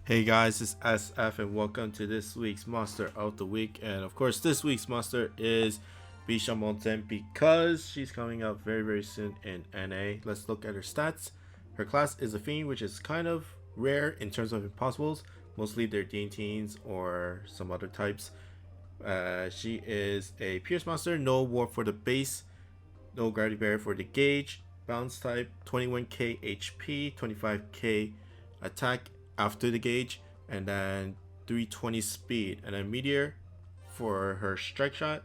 Hey guys, it's SF and welcome to this week's Monster of the Week. And of course, this week's monster is Bishamonten because she's coming up very soon in NA. Let's look at her stats. Her class is a Fiend, which is kind of rare in terms of impossibles. Mostly they're DNTs or some other types. She is a Pierce monster, no warp for the base, no gravity barrier for the gauge, bounce type, 21k HP, 25k attack after the gauge, and then 320 speed, and then meteor for her strike shot,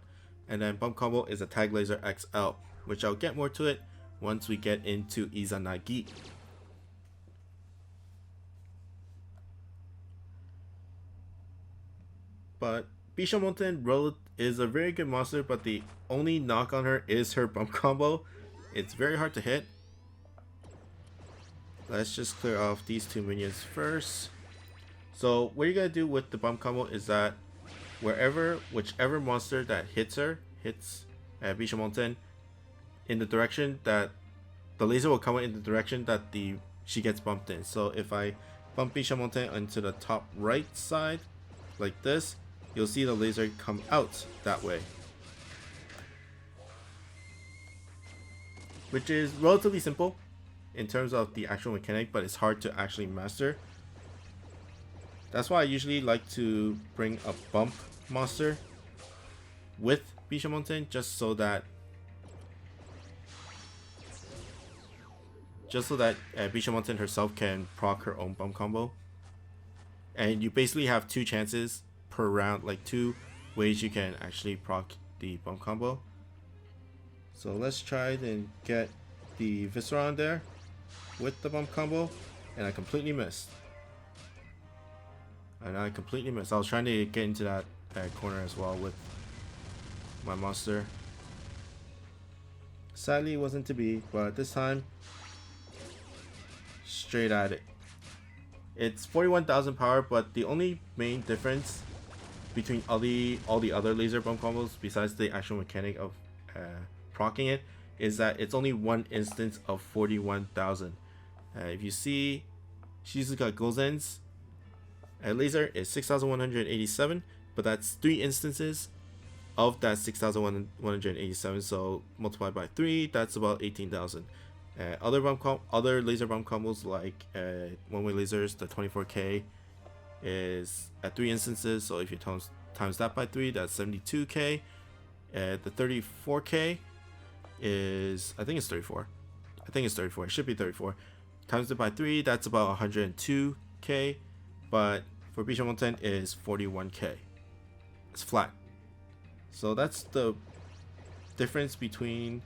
and then bump combo is a tag laser XL, which I'll get more to it once we get into Izanagi. But Bishamonten is a very good monster, but the only knock on her is her bump combo. It's very hard to hit. Let's just clear off these two minions first. So what you're gonna do with the bump combo is that whichever monster that hits Bishamonten in the direction that the laser will come in the direction that she gets bumped in. So if I bump Bishamonten into the top right side like this, you'll see the laser come out that way, which is relatively simple in terms of the actual mechanic, but it's hard to actually master. That's why I usually like to bring a bump monster with Bishamonten just so that Bishamonten herself can proc her own bump combo. And you basically have two chances per round, like two ways you can actually proc the bump combo. So let's try and get the Viscera on there with the bump combo, and I completely missed. I was trying to get into that corner as well with my monster. Sadly, it wasn't to be, but this time, straight at it. It's 41,000 power, but the only main difference between all the other laser bump combos, besides the actual mechanic of proccing it, is that it's only one instance of 41,000. If you see Shizuka Gozen's laser is 6,187, but that's 3 instances of that 6,187, so multiplied by 3, that's about 18,000. Other laser bomb combos like one-way lasers, the 24k is at 3 instances, so if you times that by 3, that's 72k. The 34k is, I think it's 34. It should be 34. Times it by 3, that's about 102k. But for Bishamonten is 41k. It's flat. So that's the difference between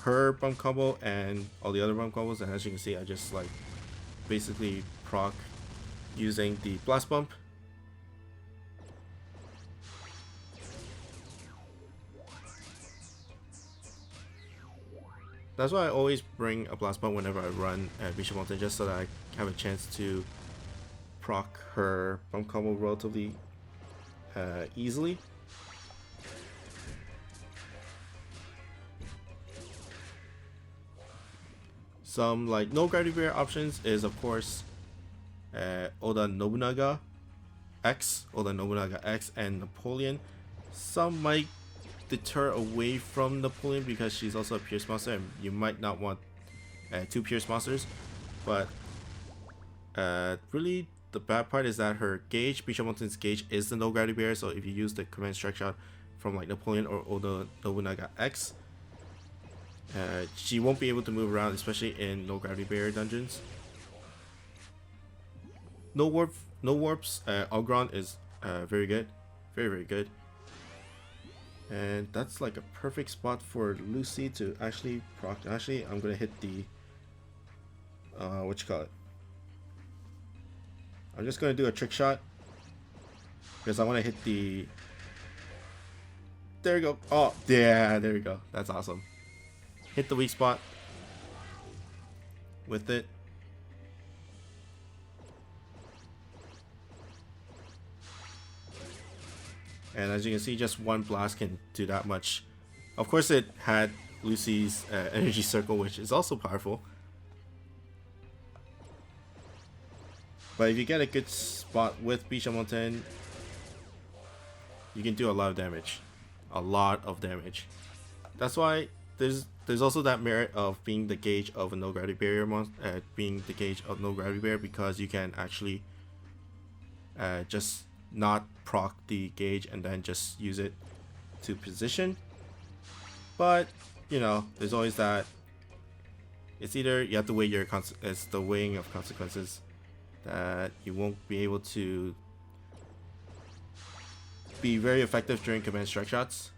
her bump combo and all the other bump combos. And as you can see, I just like basically proc using the blast bump. That's why I always bring a blast bump whenever I run Bishamonten, just so that I have a chance to proc her bump combo relatively easily. Some like no gravity barrier options is of course Oda Nobunaga X, and Napoleon. Some might deter away from Napoleon because she's also a Pierce monster, and you might not want 2 Pierce monsters. But really, the bad part is that her gauge, Bishamonten's gauge, is the no gravity barrier. So if you use the command strike shot from like Napoleon or Oda Nobunaga X, she won't be able to move around, especially in no gravity barrier dungeons. No warps. Algron is very good, very good. And that's like a perfect spot for Lucy to actually proc. Actually, I'm gonna hit the I'm just gonna do a trick shot because I want to hit the. There we go. Oh yeah, there we go. That's awesome. Hit the weak spot with it. And as you can see, just one blast can do that much. Of course, it had Lucy's energy circle, which is also powerful. But if you get a good spot with Bishamonten, you can do a lot of damage. A lot of damage. That's why there's also that merit of being the gauge of a no gravity barrier being the gauge of no gravity barrier, because you can actually just not proc the gauge and then just use it to position. But you know, there's always that. It's either you have to weigh your it's the weighing of consequences that you won't be able to be very effective during command strike shots.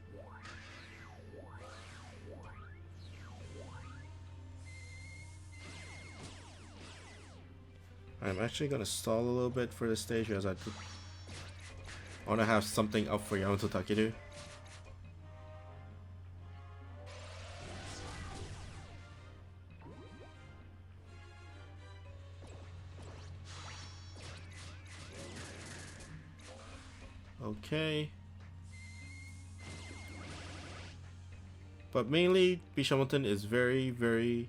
I'm actually gonna stall a little bit for this stage because I want to have something up for Yamato Takeru. Okay. But mainly, Bishamonten is very, very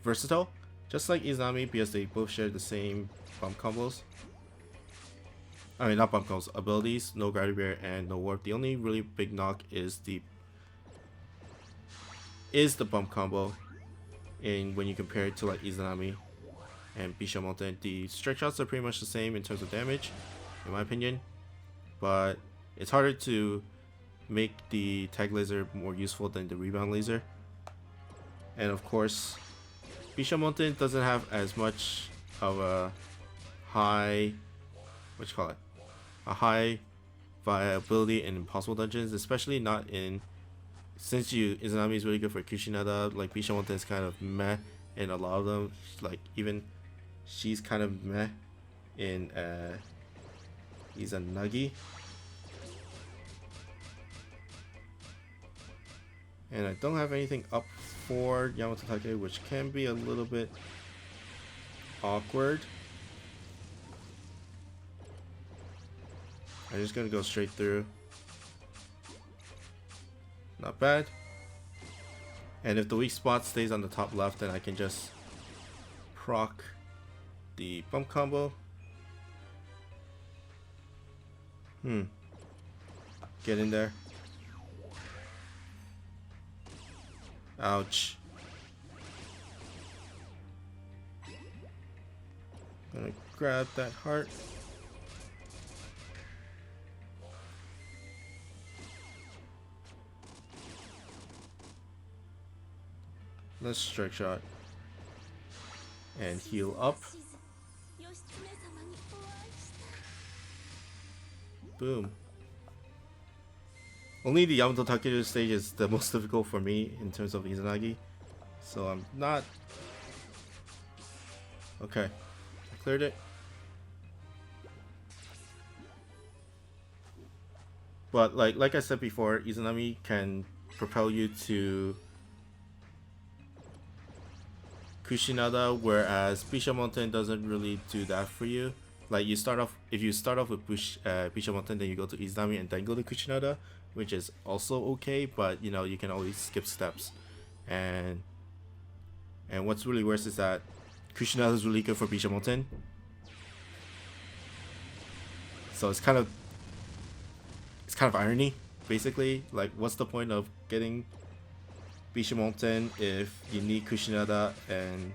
versatile. Just like Izanami, because they both share the same bump combos. I mean, not bump combos, abilities, no gravity barrier and no warp. The only really big knock is the bump combo when you compare it to like Izanami and Bishamonten. The strike shots are pretty much the same in terms of damage, in my opinion. But it's harder to make the tag laser more useful than the rebound laser. And of course, Bishamonten doesn't have as much of a high, a high viability in impossible dungeons, especially not in, since Izanami is really good for Kushinada, like Bishamonten is kind of meh in a lot of them, like even she's kind of meh in Izanagi. And I don't have anything up for Yamato Take, which can be a little bit awkward. I'm just gonna go straight through. Not bad. And if the weak spot stays on the top left, then I can just proc the bump combo. Get in there. Ouch. Gonna grab that heart. Let's strike shot and heal up. Boom. Only the Yamato Takeru stage is the most difficult for me in terms of Izanagi, so I'm not... Okay, I cleared it. But like I said before, Izanami can propel you to Kushinada, whereas Bishamonten doesn't really do that for you. Like if you start off with Bishamonten, then you go to Izanami and then go to Kushinada, which is also okay, but you know, you can always skip steps. And what's really worse is that Kushinada is really good for Bishamonten. So it's kind of irony, basically. Like, what's the point of getting Bishamonten if you need Kushinada? And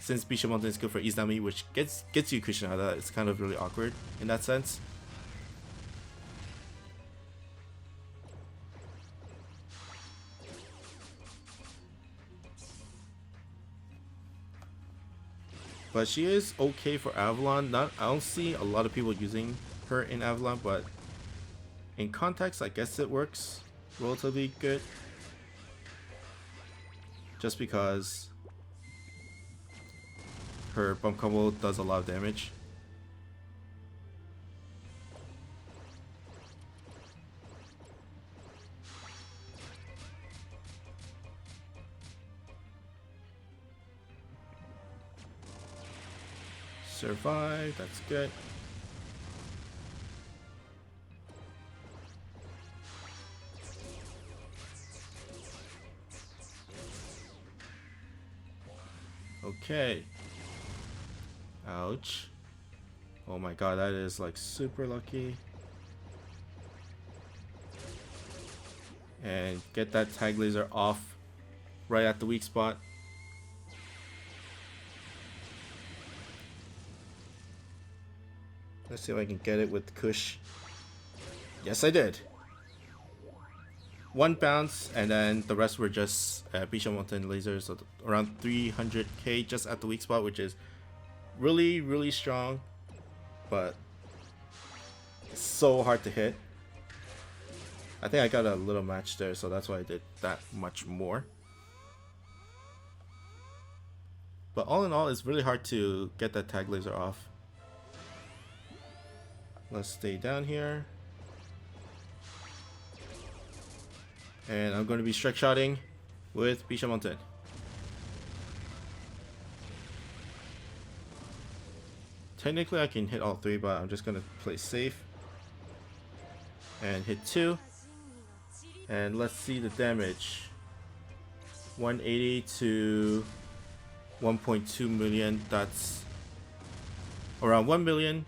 since Bishamonten is good for Izanami, which gets you Kushinada, it's kind of really awkward in that sense. But she is okay for Avalon. I don't see a lot of people using her in Avalon, but in context, I guess it works relatively good. Just because her bump combo does a lot of damage. Survive, that's good. Okay. Ouch. Oh my god, that is like super lucky. And get that tag laser off right at the weak spot. Let's see if I can get it with Kush. Yes, I did. One bounce, and then the rest were just Bishamonten lasers, so around 300k just at the weak spot, which is really, really strong, but it's so hard to hit. I think I got a little match there, so that's why I did that much more. But all in all, it's really hard to get that tag laser off. Let's stay down here. And I'm going to be strike shotting with Bishamonten. Technically I can hit all three, but I'm just going to play safe. And hit 2. And let's see the damage. 180 to 1.2 million. That's around 1 million.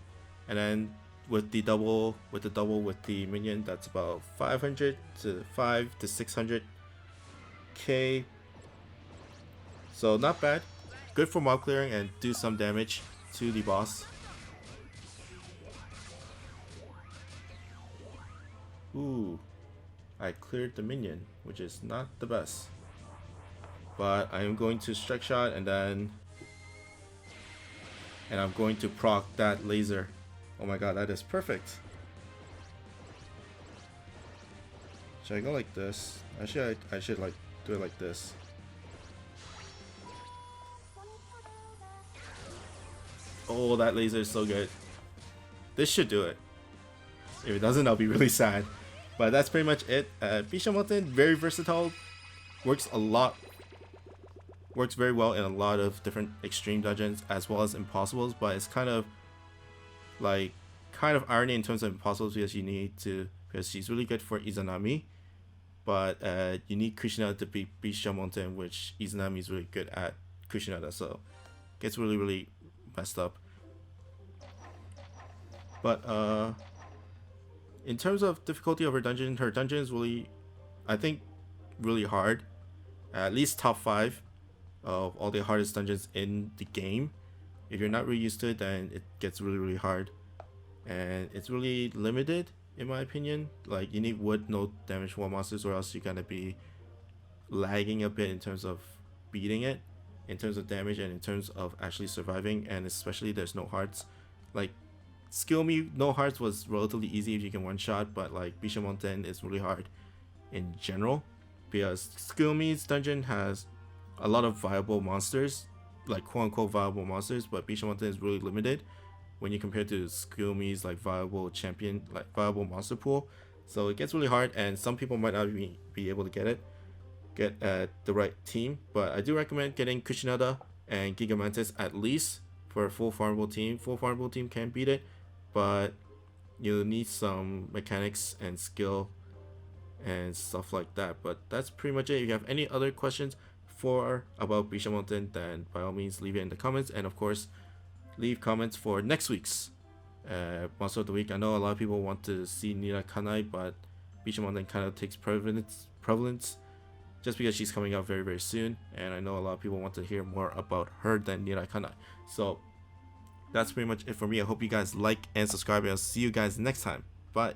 And then with the double with the minion, that's about 500 to 5 to 600k. So not bad. Good for mob clearing and do some damage to the boss. Ooh, I cleared the minion, which is not the best. But I am going to strike shot and I'm going to proc that laser. Oh my god, that is perfect. Should I go like this? Actually, I should like do it like this. Oh, that laser is so good. This should do it. If it doesn't, I'll be really sad. But that's pretty much it. Bishamonten, very versatile. Works very well in a lot of different extreme dungeons as well as impossibles, but it's kind of irony in terms of impossibles because she's really good for Izanami, but you need Kushinada to beat Bishamonten, which Izanami is really good at Kushinada, so it gets really, really messed up. But in terms of difficulty of her dungeon is really, I think, really hard. At least top 5 of all the hardest dungeons in the game. If you're not really used to it, then it gets really, really hard. And it's really limited, in my opinion. Like, you need wood, no damage wall monsters, or else you're gonna be lagging a bit in terms of beating it, in terms of damage and in terms of actually surviving. And especially there's no hearts. Like, Skill Me no hearts was relatively easy if you can one shot, but like Bishamonten is really hard in general because Skill Me's dungeon has a lot of viable monsters, like quote unquote viable monsters, but Bishamonten is really limited when you compare to Skill Me's like viable champion, like viable monster pool. So it gets really hard, and some people might not be able to get the right team. But I do recommend getting Kushinada and Gigamantis at least for a full farmable team. Full farmable team can beat it, but you need some mechanics and skill and stuff like that. But that's pretty much it. If you have any other questions about Bishamonten, then by all means leave it in the comments, and of course leave comments for next week's monster of the week. I know a lot of people want to see Nira Kanai, but Bishamonten kind of takes prevalence just because she's coming out very, very soon, and I know a lot of people want to hear more about her than Nira Kanai. So that's pretty much it for me. I hope you guys like and subscribe, and I'll see you guys next time. Bye.